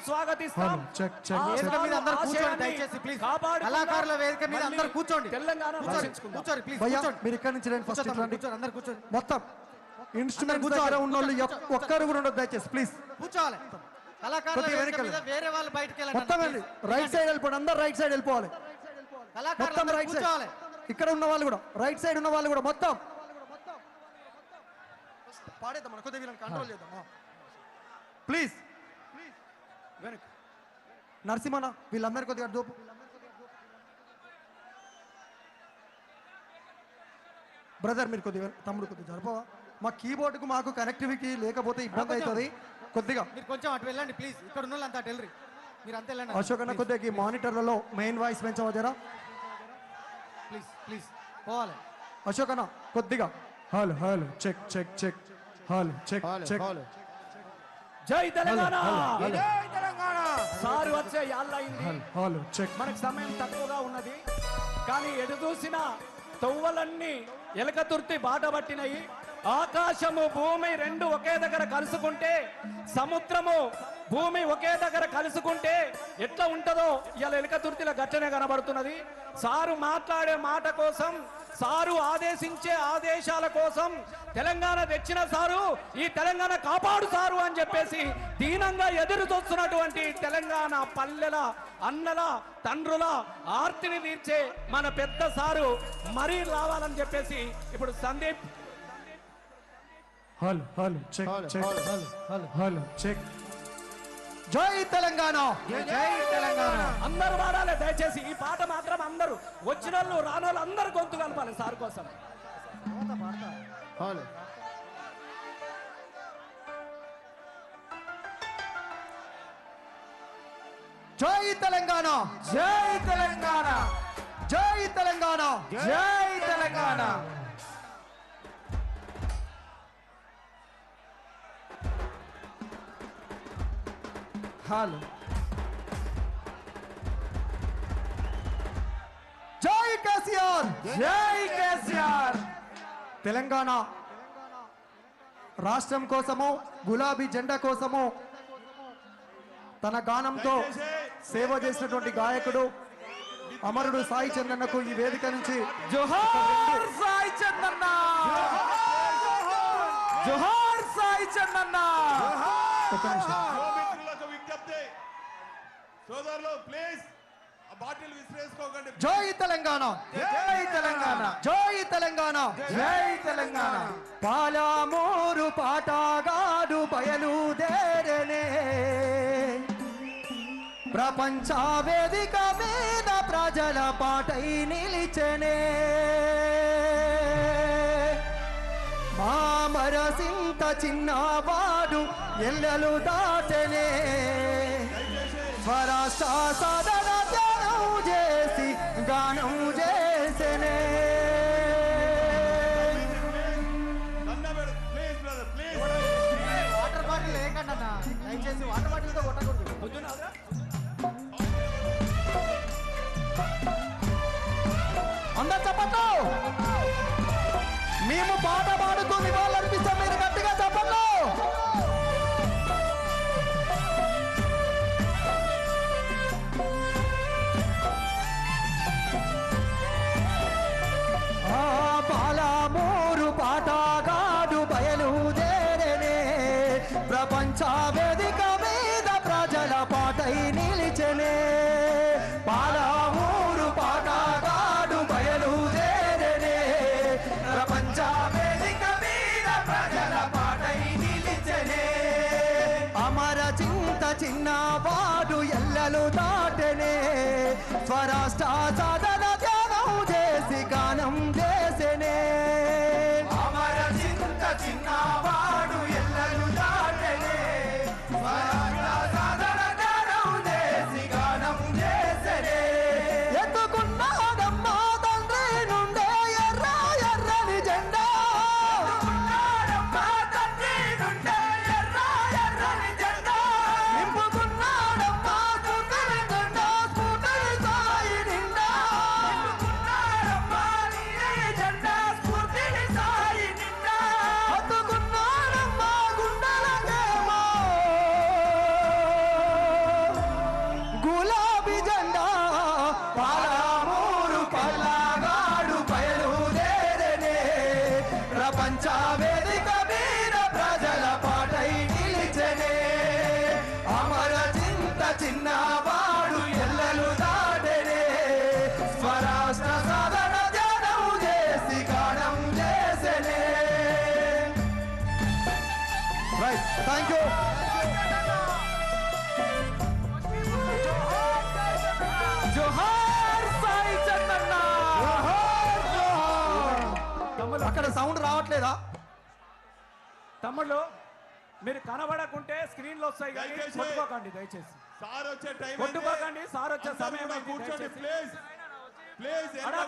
స్వాగతిస్తాం. కళాకారుల వేదిక మీద అందరూ కూర్చోండి. తెలంగాణ మీరు ఇక్కడి నుంచి అందరు కూర్చోండి. మొత్తం ఇన్స్ట్రుమెంట్ దగ్గర ఉన్న వాళ్ళు ఒక్కరు కూడా ఉండదు దయచేసి ప్లీజ్ కూర్చోవాలి. కళాకారుల వేదిక మీద వేరే వాళ్ళు బయటికి మొత్తం రైట్ సైడ్ వెళ్ళిపోండి. అందరు రైట్ సైడ్ వెళ్ళిపోవాలి. మొత్తం రైట్ సైడ్. ఇక్కడ ఉన్న వాళ్ళు కూడా రైట్ సైడ్ ఉన్న వాళ్ళు కూడా మొత్తం పాడేద్దాం. మన కొద్దిగా కంట్రోల్ చేద్దాం ప్లీజ్. నరసింహన వీళ్ళందరి కొద్దిగా దూపు. బ్రదర్ మీరు కొద్దిగా తమ్ముడు కొద్దిగా జరపవా? మా కీబోర్డుకు మాకు కనెక్టివిటీ లేకపోతే ఇబ్బంది అవుతుంది. కొద్దిగా మీరు కొంచెం అటు వెళ్ళండి ప్లీజ్. ఇక్కడ ఉన్న వాళ్ళంతా టెల్లరి మీరు అంతా వెళ్ళండి. అశోక్ అన్న కొద్దిగా ఈ మానిటర్లలో మెయిన్ వాయిస్ పెంచవా జరా ప్లీజ్ ప్లీజ్. పోవాలి అశోక్ అన్న కొద్దిగా. Hello hello check check check. Hello check check. జై తెలంగాణ. జై తెలంగాణ. సారు వచ్చే యాళ్ళయింది. Hello check. మనకు సమయం తక్కువగా ఉన్నది కానీ ఎటు చూసినా తవ్వలన్నీ ఎలకతుర్తి బాట పట్టినాయి. ఆకాశము భూమి రెండు ఒకే దగ్గర కలుసుకుంటే, సముద్రము భూమి ఒకే దగ్గర కలుసుకుంటే ఎట్లా ఉంటుందో ఇలా ఎలకతుర్తిలో గట్టనే కనబడుతున్నది. సారు మాట్లాడే మాట కోసం, సారు ఆదేశించే ఆదేశాల కోసం తెలంగాణ తెచ్చిన సారు ఈ తెలంగాణ కాపాడు సారు అని చెప్పేసి దీనంగా ఎదురు చూస్తున్నటువంటి తెలంగాణ పల్లెల అన్నల తండ్రుల ఆర్తిని తీర్చే మన పెద్ద సారు మరీ రావాలని చెప్పేసి ఇప్పుడు Sandeep. Hello hello check check. Hello hello check. జై తెలంగాణ. జై తెలంగాణ. అందరూ పాడాలి దయచేసి. ఈ పాట మాత్రం అందరూ వచ్చిన వాళ్ళు రాని వాళ్ళు అందరూ గొంతు కలపాలి సార్ కోసం. జై తెలంగాణ. జై తెలంగాణ. జై తెలంగాణ. జై తెలంగాణ. హలో. జై కేసీఆర్. జై కేసీఆర్. తెలంగాణ రాష్ట్రం కోసము, గులాబీ జెండా కోసము తన గానంతో సేవ చేసినటువంటి గాయకుడు అమరుడు సాయి చందన్నకు ఈ వేదిక నుంచి జోహార్ సాయి చందన్న. జోహార్ సాయి చందన్న. ఒక నిమిషం. సోదరులు ప్లీజ్ ఆ బాటిల్ విసిరేసుకోకండి. జై తెలంగాణ. జై తెలంగాణ. జై తెలంగాణ. జై తెలంగాణ. పాలమూరు పాటగాడు బయలుదేరనే, ప్రపంచ వేదిక మీద ప్రజల పాటై నిలిచనే, మామరసింత చిన్నవాడు ఎల్లలు దాటనే, స్వరాష్ట్ర సాధన ధ్యానం చేసి గానం చేసనే. వాటర్ బాటిల్ లేకండి అన్న దయచేసి. వాటర్ బాటిల్తో కొట్టకూడదు. అందరు చెప్పండి. మేము పాట పాడుతూ నివాళులర్పిస్తాం. మీరు గట్టిగా చెప్పండి. పాలమూరు పాటగాడు బయలుదేరనే, ప్రపంచ వేదిక మీద ప్రజల పాటై నిలిచనే, పాలమూరు పాటగాడు బయలుదేరనే, ప్రపంచ వేదిక మీద ప్రజల పాటై నిలిచనే, అమర చింత చిన్నవాడు ఎల్లలు దాటనే, స్వరాష్ట్ర సాధన ధ్యానం చేసి గానం చేసనే, అమర చింత చిన్నవాడు ఎల్లలు దాటనే, స్వరాష్ట్ర సాధన ధ్యానం చేసి గానం చేసనే, ఎత్తుకున్నాడమ్మా తండ్రి నుండే ఎర్ర ఎర్రని జెండా, ఎత్తుకున్నాడమ్మా తండ్రి నుండే ఎర్ర ఎర్రని జెండా, నింపుకున్నాడమ్మా స్ఫూర్తిని జెండా, స్ఫూర్తిని సాయి నిండా, నింపుకున్నాడమ్మా నీరే వేదిక మీద ప్రజల పాటై నిలిచెనే అమర చింత చిన్నవాడు ఎల్లలు దాటెనే స్వరాష్ట్ర సాధన ధ్యానం చేసి గానం చేసెనే రైట్ థ్యాంక్ యూ జోహార్ సాయి చందన్న తమ్ముళ్ళు అక్కడ సౌండ్ రావట్లేదా తమ్ముళ్ళు మీరు కనబడకుంటే స్క్రీన్ లో వస్తాయి కానీ దయచేసి. కొట్టుకోకండి దయచేసి సార్ వచ్చే టైం కొట్టుకోకండి సార్ వచ్చే సమయం అయింది, కూర్చోండి దయచేసి. ప్లీజ్ ప్లీజ్ అడా